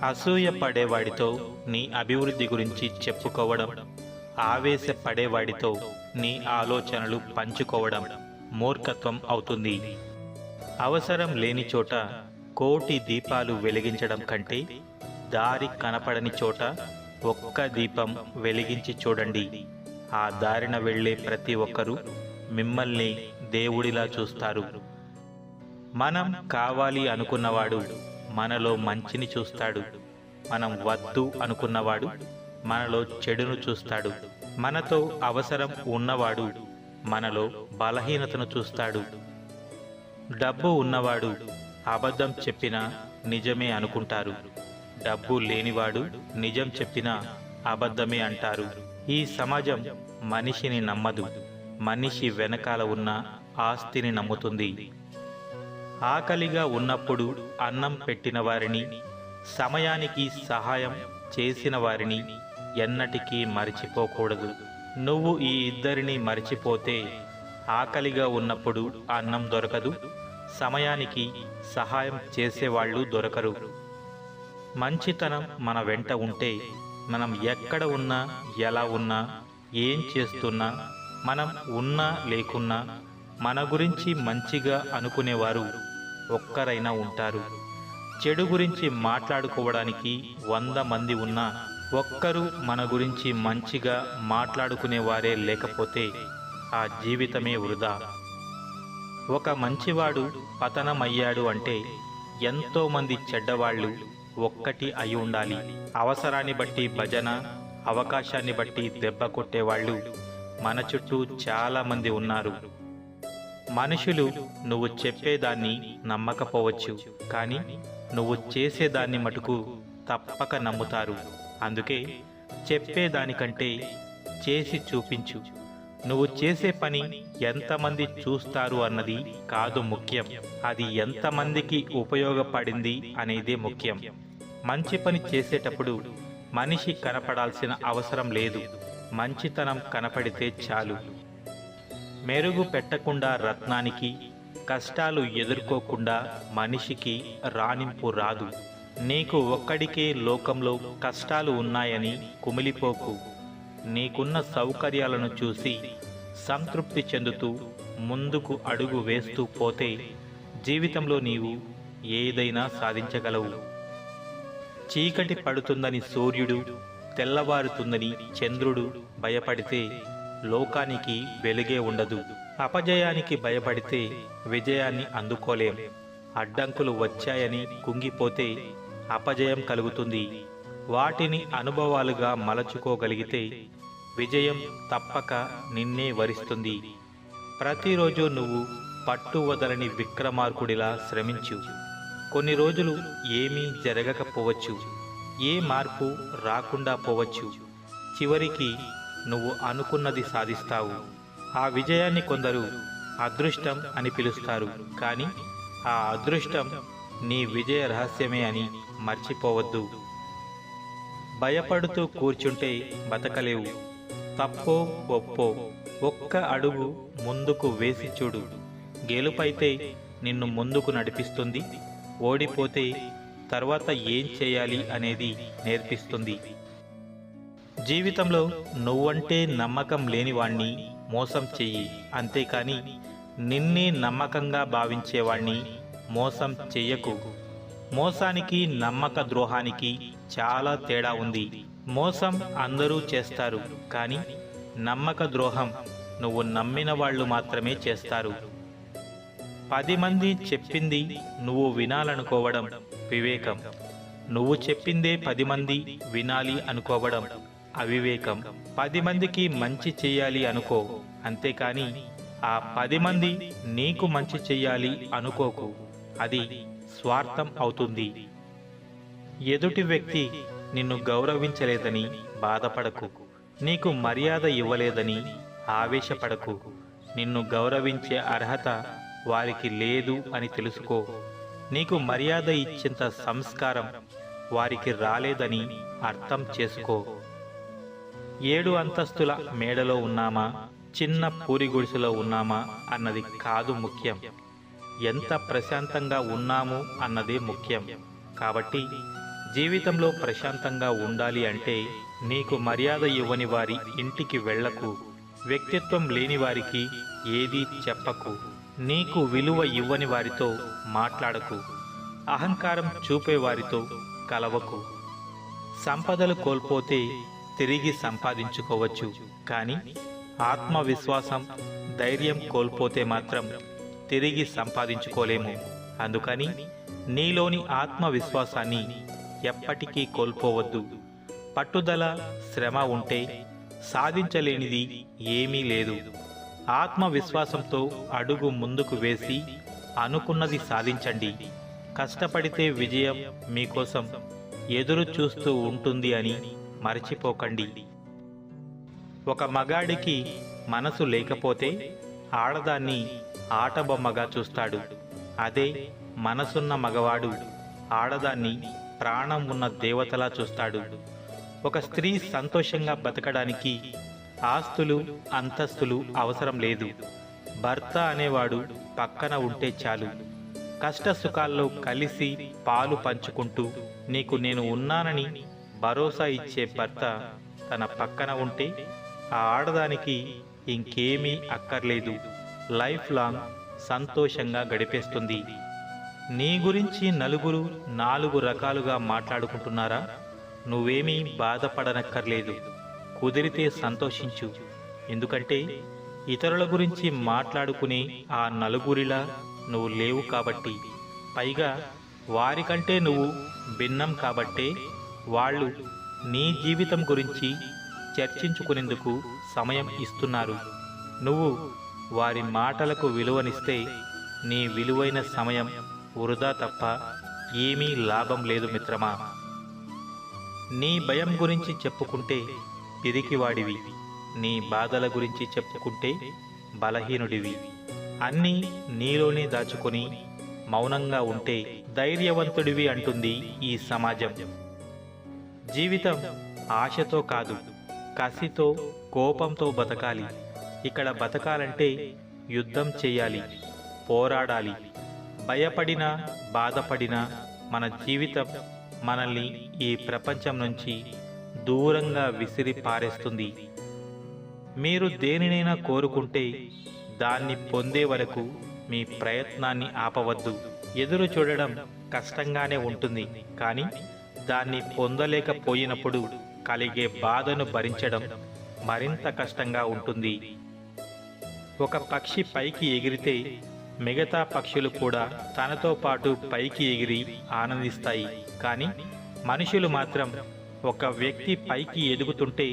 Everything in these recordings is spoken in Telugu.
అసూయ పడేవాడితో నీ అభివృద్ధి గురించి చెప్పుకోవడం, ఆవేశపడేవాడితో నీ ఆలోచనలు పంచుకోవడం మూర్ఖత్వం అవుతుంది. అవసరం లేని చోట కోటి దీపాలు వెలిగించడం కంటే దారి కనపడని చోట ఒక్క దీపం వెలిగించి చూడండి. ఆ దారిన వెళ్ళే ప్రతి ఒక్కరూ మిమ్మల్ని దేవుడిలా చూస్తారు. మనం కావాలి అనుకున్నవాడు మనలో మంచిని చూస్తాడు. మనం వద్దు అనుకున్నవాడు మనలో చెడును చూస్తాడు. మనతో అవసరం ఉన్నవాడు మనలో బలహీనతను చూస్తాడు. డబ్బు ఉన్నవాడు అబద్ధం చెప్పినా నిజమే అనుకుంటారు. డబ్బు లేనివాడు నిజం చెప్పినా అబద్ధమే అంటారు. ఈ సమాజం మనిషిని నమ్మదు, మనిషి వెనకాల ఉన్న ఆస్తిని నమ్ముతుంది. ఆకలిగా ఉన్నప్పుడు అన్నం పెట్టిన వారిని, సమయానికి సహాయం చేసిన వారిని ఎన్నటికీ మరిచిపోకూడదు. నువ్వు ఈ ఇద్దరిని మరిచిపోతే ఆకలిగా ఉన్నప్పుడు అన్నం దొరకదు, సమయానికి సహాయం చేసేవాళ్ళు దొరకరు. మంచితనం మన వెంట ఉంటే మనం ఎక్కడ ఉన్నా, ఎలా ఉన్నా, ఏం చేస్తున్నా, మనం ఉన్నా లేకున్నా మన గురించి మంచిగా అనుకునేవారు ఒక్కరైనా ఉంటారు. చెడు గురించి మాట్లాడుకోవడానికి 100 మంది ఉన్నా ఒక్కరు మన గురించి మంచిగా మాట్లాడుకునేవారే లేకపోతే ఆ జీవితమే వృధా. ఒక మంచివాడు పతనమయ్యాడు అంటే ఎంతోమంది చెడ్డవాళ్ళు ఒక్కటి అయి ఉండాలి. అవసరాన్ని బట్టి భజన, అవకాశాన్ని బట్టి దెబ్బ కొట్టేవాళ్ళు మన చుట్టూ చాలామంది ఉన్నారు. మనుషులు నువ్వు చెప్పేదాన్ని నమ్మకపోవచ్చు, కానీ నువ్వు చేసేదాన్ని మటుకు తప్పక నమ్ముతారు. అందుకే చెప్పేదానికంటే చేసి చూపించు. నువ్వు చేసే పని ఎంతమంది చూస్తారు అన్నది కాదు ముఖ్యం, అది ఎంతమందికి ఉపయోగపడింది అనేదే ముఖ్యం. మంచి పని చేసేటప్పుడు మనిషి కనపడాల్సిన అవసరం లేదు, మంచితనం కనపడితే చాలు. మెరుగు పెట్టకుండా రత్నానికి, కష్టాలు ఎదుర్కోకుండా మనిషికి రాణింపు రాదు. నీకు ఒక్కడికే లోకంలో కష్టాలు ఉన్నాయని కుమిలిపోకు. నీకున్న సౌకర్యాలను చూసి సంతృప్తి చెందుతూ ముందుకు అడుగు వేస్తూ పోతే జీవితంలో నీవు ఏదైనా సాధించగలవు. చీకటి పడుతుందని సూర్యుడు, తెల్లవారుతుందని చంద్రుడు భయపడితే లోకానికి వెలుగే ఉండదు. అపజయానికి భయపడితే విజయాన్ని అందుకోలేం. అడ్డంకులు వచ్చాయని కుంగిపోతే అపజయం కలుగుతుంది. వాటిని అనుభవాలుగా మలచుకోగలిగితే విజయం తప్పక నిన్నే వరిస్తుంది. ప్రతిరోజు నువ్వు పట్టు వదలని విక్రమార్కుడిలా శ్రమించు. కొన్ని రోజులు ఏమీ జరగకపోవచ్చు, ఏ మార్పు రాకుండా పోవచ్చు. చివరికి నువ్వు అనుకున్నది సాధిస్తావు. ఆ విజయాన్ని కొందరు అదృష్టం అని పిలుస్తారు, కానీ ఆ అదృష్టం నీ విజయ రహస్యమే అని మర్చిపోవద్దు. భయపడుతూ కూర్చుంటే బతకలేవు. తప్పో ఒప్పో ఒక్క అడుగు ముందుకు వేసి చూడు. గెలుపైతే నిన్ను ముందుకు నడిపిస్తుంది, ఓడిపోతే తర్వాత ఏం చేయాలి అనేది నేర్పిస్తుంది. జీవితంలో నువ్వంటే నమ్మకం లేనివాణ్ణి మోసం చెయ్యి, అంతేకాని నిన్నే నమ్మకంగా భావించేవాణ్ణి మోసం చెయ్యకు. మోసానికి, నమ్మక ద్రోహానికి చాలా తేడా ఉంది. మోసం అందరూ చేస్తారు, కానీ నమ్మక ద్రోహం నువ్వు నమ్మిన వాళ్ళు మాత్రమే చేస్తారు. 10 మంది చెప్పింది నువ్వు వినాలనుకోవడం వివేకం. నువ్వు చెప్పిందే 10 మంది వినాలి అనుకోవడం అవివేకం. 10 మందికి మంచి చెయ్యాలి అనుకో, అంతేకాని ఆ 10 మంది నీకు మంచి చెయ్యాలి అనుకోకు. అది స్వార్థం అవుతుంది. ఎదుటి వ్యక్తి నిన్ను గౌరవించలేదని బాధపడకు. నీకు మర్యాద ఇవ్వలేదని ఆవేశపడకు. నిన్ను గౌరవించే అర్హత వారికి లేదు అని తెలుసుకో. నీకు మర్యాద ఇచ్చేంత సంస్కారం వారికి రాలేదని అర్థం చేసుకో. 7 అంతస్తుల మేడలో ఉన్నామా, చిన్న పూరి గుడిసెలో ఉన్నామా అన్నది కాదు ముఖ్యం, ఎంత ప్రశాంతంగా ఉన్నాము అన్నదే ముఖ్యం. కాబట్టి జీవితంలో ప్రశాంతంగా ఉండాలి అంటే నీకు మర్యాద ఇవ్వని వారి ఇంటికి వెళ్ళకు, వ్యక్తిత్వం లేని వారికి ఏదీ చెప్పకు, నీకు విలువ ఇవ్వని వారితో మాట్లాడకు, అహంకారం చూపే వారితో కలవకు. సంపదలు కోల్పోతే తిరిగి సంపాదించుకోవచ్చు, కానీ ఆత్మవిశ్వాసం, ధైర్యం కోల్పోతే మాత్రం తిరిగి సంపాదించుకోలేము. అందుకని నీలోని ఆత్మవిశ్వాసాన్ని ఎప్పటికీ కోల్పోవద్దు. పట్టుదల, శ్రమ ఉంటే సాధించలేనిది ఏమీ లేదు. ఆత్మవిశ్వాసంతో అడుగు ముందుకు వేసి అనుకున్నది సాధించండి. కష్టపడితే విజయం మీకోసం ఎదురు చూస్తూ ఉంటుంది అని మర్చిపోకండి. ఒక మగాడికి మనసు లేకపోతే ఆడదాన్ని ఆటబొమ్మగా చూస్తాడు. అదే మనసున్న మగవాడు ఆడదాన్ని ప్రాణం ఉన్న దేవతలా చూస్తాడు. ఒక స్త్రీ సంతోషంగా బతకడానికి ఆస్తులు, అంతస్తులు అవసరం లేదు. భర్త అనేవాడు పక్కన ఉంటే చాలు. కష్ట సుఖాల్లో కలిసి పాలు పంచుకుంటూ నీకు నేను ఉన్నానని భరోసా ఇచ్చే భర్త తన పక్కన ఉంటే ఆ ఆడదానికి ఇంకేమీ అక్కర్లేదు. లైఫ్ లాంగ్ సంతోషంగా గడిపేస్తుంది. నీ గురించి నలుగురు 4 రకాలుగా మాట్లాడుకుంటున్నారా? నువ్వేమీ బాధపడనక్కర్లేదు. కుదిరితే సంతోషించు. ఎందుకంటే ఇతరుల గురించి మాట్లాడుకునే ఆ నలుగురిలా నువ్వు లేవు కాబట్టి. పైగా వారికంటే నువ్వు భిన్నం కాబట్టే వాళ్ళు నీ జీవితం గురించి చర్చించుకునేందుకు సమయం ఇస్తున్నారు. నువ్వు వారి మాటలకు విలువనిస్తే నీ విలువైన సమయం వృధా తప్ప ఏమీ లాభం లేదు మిత్రమా. నీ భయం గురించి చెప్పుకుంటే పిరికివాడివి, నీ బాధల గురించి చెప్పుకుంటే బలహీనుడివి. అన్నీ నీలోనే దాచుకొని మౌనంగా ఉంటే ధైర్యవంతుడివి అంటుంది ఈ సమాజం. జీవితం ఆశతో కాదు, కసితో, కోపంతో బతకాలి. ఇక్కడ బతకాలంటే యుద్ధం చేయాలి, పోరాడాలి. భయపడినా, బాధపడినా మన జీవితం మనల్ని ఈ ప్రపంచం నుంచి దూరంగా విసిరి పారేస్తుంది. మీరు దేనినైనా కోరుకుంటే దాన్ని పొందే వరకు మీ ప్రయత్నాన్ని ఆపవద్దు. ఎదురు చూడడం కష్టంగానే ఉంటుంది, కానీ దాన్ని పొందలేకపోయినప్పుడు కలిగే బాధను భరించడం మరింత కష్టంగా ఉంటుంది. ఒక పక్షి పైకి ఎగిరితే మిగతా పక్షులు కూడా తనతో పాటు పైకి ఎగిరి ఆనందిస్తాయి. కానీ మనుషులు మాత్రం ఒక వ్యక్తి పైకి ఎదుగుతుంటే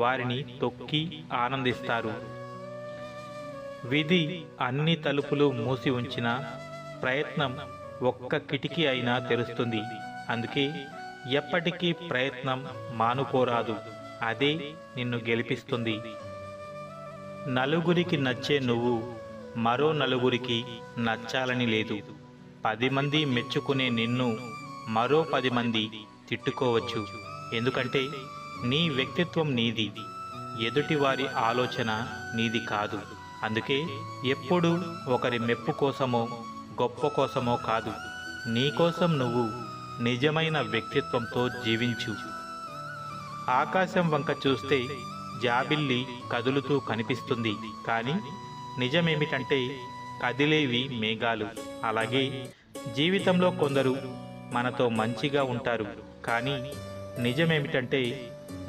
వారిని తొక్కి ఆనందిస్తారు. విధి అన్ని తలుపులు మూసి ఉంచిన ప్రయత్నం ఒక్క కిటికీ అయినా తెరుస్తుంది. అందుకే ఎప్పటికీ ప్రయత్నం మానుకోరాదు. అదే నిన్ను గెలిపిస్తుంది. నలుగురికి నచ్చే నువ్వు మరో నలుగురికి నచ్చాలని లేదు. 10 మంది మెచ్చుకునే నిన్ను మరో 10 మంది తిట్టుకోవచ్చు. ఎందుకంటే నీ వ్యక్తిత్వం నీది, ఎదుటివారి ఆలోచన నీది కాదు. అందుకే ఎప్పుడూ ఒకరి మెప్పు కోసమో గొప్ప కోసమో కాదు, నీకోసం నువ్వు నిజమైన వ్యక్తిత్వంతో జీవించు. ఆకాశం వంక చూస్తే జాబిల్లి కదులుతూ కనిపిస్తుంది, కానీ నిజమేమిటంటే కదిలేవి మేఘాలు. అలాగే జీవితంలో కొందరు మనతో మంచిగా ఉంటారు, కానీ నిజమేమిటంటే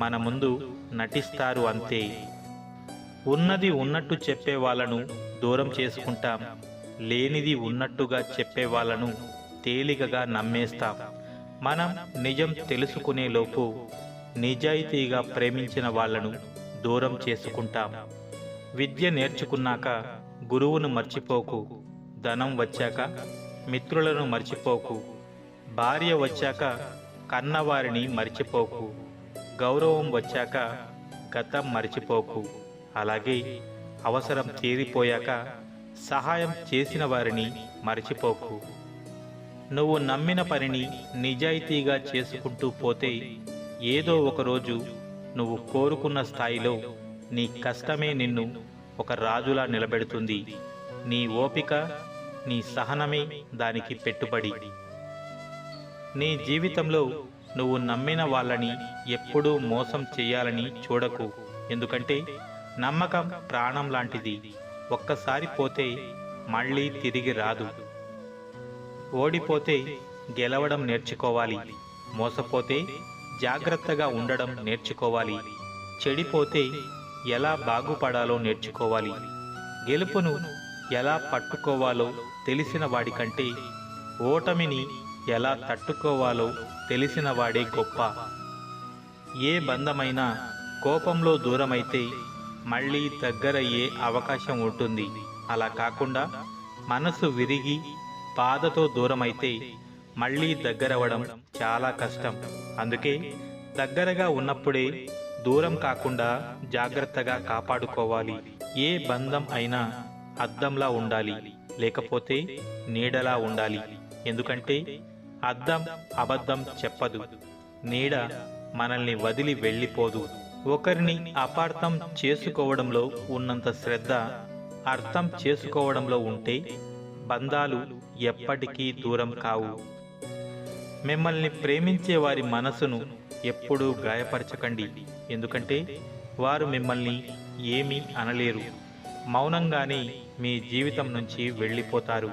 మన ముందు నటిస్తారు అంతే. ఉన్నది ఉన్నట్టు చెప్పే వాళ్ళను దూరం చేసుకుంటాం, లేనిది ఉన్నట్టుగా చెప్పే వాళ్ళను తేలికగా నమ్మేస్తాం. మనం నిజం తెలుసుకునేలోపు నిజాయితీగా ప్రేమించిన వాళ్ళను దూరం చేసుకుంటాం. విద్య నేర్చుకున్నాక గురువును మర్చిపోకు, ధనం వచ్చాక మిత్రులను మర్చిపోకు, భార్య వచ్చాక కన్నవారిని మర్చిపోకు, గౌరవం వచ్చాక గతం మర్చిపోకు. అలాగే అవసరం తీరిపోయాక సహాయం చేసిన వారిని మర్చిపోకు. నువ్వు నమ్మిన పనిని నిజాయితీగా చేసుకుంటూ పోతే ఏదో ఒకరోజు నువ్వు కోరుకున్న స్థాయిలో నీ కష్టమే నిన్ను ఒక రాజులా నిలబెడుతుంది. నీ ఓపిక, నీ సహనమే దానికి పెట్టుబడి. నీ జీవితంలో నువ్వు నమ్మిన వాళ్ళని ఎప్పుడూ మోసం చేయాలని చూడకు. ఎందుకంటే నమ్మకం ప్రాణం లాంటిది. ఒక్కసారి పోతే మళ్ళీ తిరిగి రాదు. ఓడిపోతే గెలవడం నేర్చుకోవాలి. మోసపోతే జాగ్రత్తగా ఉండడం నేర్చుకోవాలి. చెడిపోతే ఎలా బాగుపడాలో నేర్చుకోవాలి. గెలుపును ఎలా పట్టుకోవాలో తెలిసిన వాడికంటే ఓటమిని ఎలా తట్టుకోవాలో తెలిసిన వాడే గొప్ప. ఏ బంధమైనా కోపంలో దూరమైతే మళ్ళీ దగ్గరయ్యే అవకాశం ఉంటుంది. అలా కాకుండా మనసు విరిగి బాధతో దూరమైతే మళ్ళీ దగ్గరవడం చాలా కష్టం. అందుకే దగ్గరగా ఉన్నప్పుడే దూరం కాకుండా జాగ్రత్తగా కాపాడుకోవాలి. ఏ బంధం అయినా అద్దంలా ఉండాలి, లేకపోతే నీడలా ఉండాలి. ఎందుకంటే అద్దం అబద్ధం చెప్పదు, నీడ మనల్ని వదిలి వెళ్ళిపోదు. ఒకరిని అపార్థం చేసుకోవడంలో ఉన్నంత శ్రద్ధ అర్థం చేసుకోవడంలో ఉంటే బంధాలు ఎప్పటికీ దూరం కావు. మిమ్మల్ని ప్రేమించే వారి మనసును ఎప్పుడూ గాయపరచకండి. ఎందుకంటే వారు మిమ్మల్ని ఏమీ అనలేరు. మౌనంగానే మీ జీవితం నుంచి వెళ్ళిపోతారు.